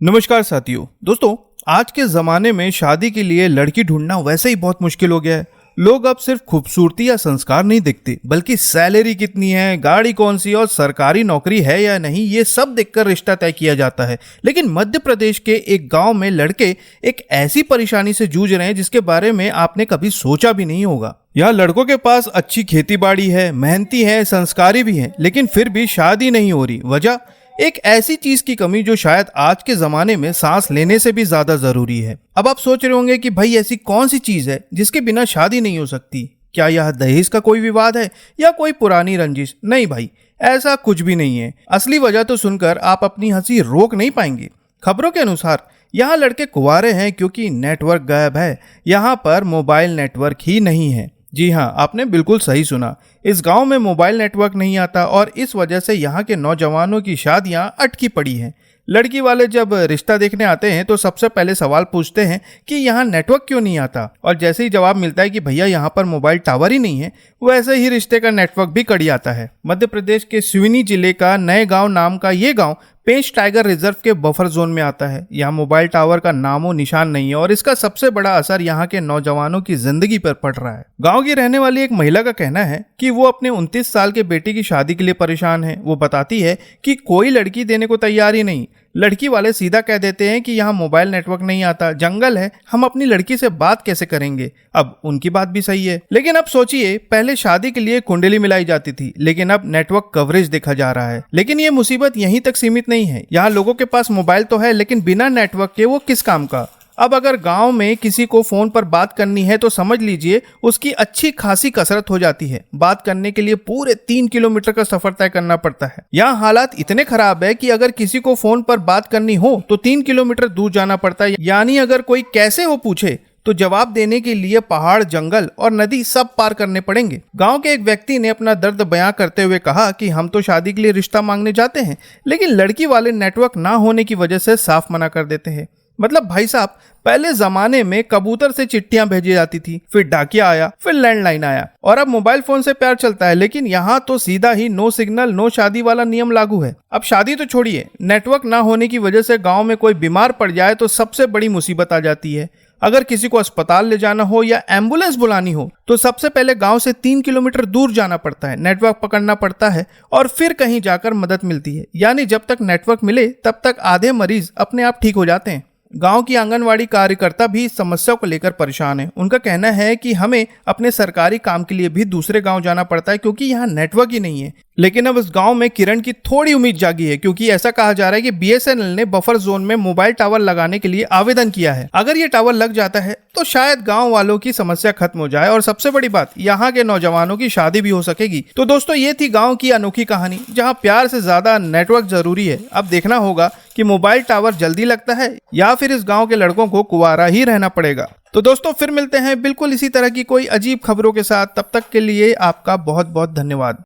नमस्कार साथियों। दोस्तों, आज के ज़माने में शादी के लिए लड़की ढूंढना वैसे ही बहुत मुश्किल हो गया है। लोग अब सिर्फ खूबसूरती या संस्कार नहीं देखते, बल्कि सैलरी कितनी है, गाड़ी कौन सी और सरकारी नौकरी है या नहीं, ये सब देखकर रिश्ता तय किया जाता है। लेकिन मध्य प्रदेश के एक गांव में लड़के एक ऐसी परेशानी से जूझ रहे हैं जिसके बारे में आपने कभी सोचा भी नहीं होगा। यहाँ लड़कों के पास अच्छी खेती बाड़ी है, मेहनती है, संस्कारी भी है, लेकिन फिर भी शादी नहीं हो रही। वजह एक ऐसी चीज की कमी जो शायद आज के जमाने में सांस लेने से भी ज्यादा जरूरी है। अब आप सोच रहे होंगे कि भाई ऐसी कौन सी चीज है जिसके बिना शादी नहीं हो सकती। क्या यह दहेज का कोई विवाद है या कोई पुरानी रंजिश? नहीं भाई, ऐसा कुछ भी नहीं है। असली वजह तो सुनकर आप अपनी हंसी रोक नहीं पाएंगे। खबरों के अनुसार यहाँ लड़के कुंवारे हैं क्योंकि नेटवर्क गायब है। यहाँ पर मोबाइल नेटवर्क ही नहीं है। जी हाँ, आपने बिल्कुल सही सुना। इस गांव में मोबाइल नेटवर्क नहीं आता और इस वजह से यहाँ के नौजवानों की शादियां अटकी पड़ी हैं। लड़की वाले जब रिश्ता देखने आते हैं तो सबसे पहले सवाल पूछते हैं कि यहाँ नेटवर्क क्यों नहीं आता, और जैसे ही जवाब मिलता है कि भैया यहाँ पर मोबाइल टावर ही नहीं है, वैसे ही रिश्ते का नेटवर्क भी कट जाता है। मध्य प्रदेश के सिवनी जिले का नए गांव नाम का ये गांव पेंच टाइगर रिजर्व के बफर जोन में आता है। यहाँ मोबाइल टावर का नामो निशान नहीं है और इसका सबसे बड़ा असर यहाँ के नौजवानों की जिंदगी पर पड़ रहा है। गांव की रहने वाली एक महिला का कहना है कि वो अपने 29 साल के बेटे की शादी के लिए परेशान है। वो बताती है कि कोई लड़की देने को तैयार ही नहीं। लड़की वाले सीधा कह देते हैं कि यहाँ मोबाइल नेटवर्क नहीं आता, जंगल है, हम अपनी लड़की से बात कैसे करेंगे। अब उनकी बात भी सही है, लेकिन अब सोचिए, पहले शादी के लिए कुंडली मिलाई जाती थी, लेकिन अब नेटवर्क कवरेज देखा जा रहा है। लेकिन ये मुसीबत यहीं तक सीमित नहीं है। यहाँ लोगों के पास मोबाइल तो है, लेकिन बिना नेटवर्क के वो किस काम का। अब अगर गांव में किसी को फोन पर बात करनी है तो समझ लीजिए उसकी अच्छी खासी कसरत हो जाती है। बात करने के लिए पूरे 3 किलोमीटर का सफर तय करना पड़ता है। यहाँ हालात इतने खराब है कि अगर किसी को फोन पर बात करनी हो तो 3 किलोमीटर दूर जाना पड़ता है। यानी अगर कोई कैसे हो पूछे तो जवाब देने के लिए पहाड़, जंगल और नदी सब पार करने पड़ेंगे। गांव के एक व्यक्ति ने अपना दर्द बयां करते हुए कहा कि हम तो शादी के लिए रिश्ता मांगने जाते हैं, लेकिन लड़की वाले नेटवर्क ना होने की वजह से साफ मना कर देते हैं। मतलब भाई साहब, पहले जमाने में कबूतर से चिट्ठियां भेजी जाती थी, फिर डाकिया आया, फिर लैंडलाइन आया, और अब मोबाइल फोन से प्यार चलता है। लेकिन यहाँ तो सीधा ही नो सिग्नल नो शादी वाला नियम लागू है। अब शादी तो छोड़िए, नेटवर्क ना होने की वजह से गांव में कोई बीमार पड़ जाए तो सबसे बड़ी मुसीबत आ जाती है। अगर किसी को अस्पताल ले जाना हो या एम्बुलेंस बुलानी हो तो सबसे पहले गांव से 3 किलोमीटर दूर जाना पड़ता है, नेटवर्क पकड़ना पड़ता है और फिर कहीं जाकर मदद मिलती है। यानी जब तक नेटवर्क मिले तब तक आधे मरीज अपने आप ठीक हो जाते हैं। गांव की आंगनवाड़ी कार्यकर्ता भी इस समस्या को लेकर परेशान है। उनका कहना है कि हमें अपने सरकारी काम के लिए भी दूसरे गांव जाना पड़ता है क्योंकि यहाँ नेटवर्क ही नहीं है। लेकिन अब इस गांव में किरण की थोड़ी उम्मीद जागी है, क्योंकि ऐसा कहा जा रहा है कि बीएसएनएल ने बफर जोन में मोबाइल टावर लगाने के लिए आवेदन किया है। अगर ये टावर लग जाता है तो शायद गांव वालों की समस्या खत्म हो जाए और सबसे बड़ी बात, यहाँ के नौजवानों की शादी भी हो सकेगी। तो दोस्तों, ये थी गांव की अनोखी कहानी जहाँ प्यार से ज्यादा नेटवर्क जरूरी है। अब देखना होगा कि मोबाइल टावर जल्दी लगता है या फिर इस गांव के लड़कों को कुंवारा ही रहना पड़ेगा। तो दोस्तों, फिर मिलते हैं बिल्कुल इसी तरह की कोई अजीब खबरों के साथ। तब तक के लिए आपका बहुत बहुत धन्यवाद।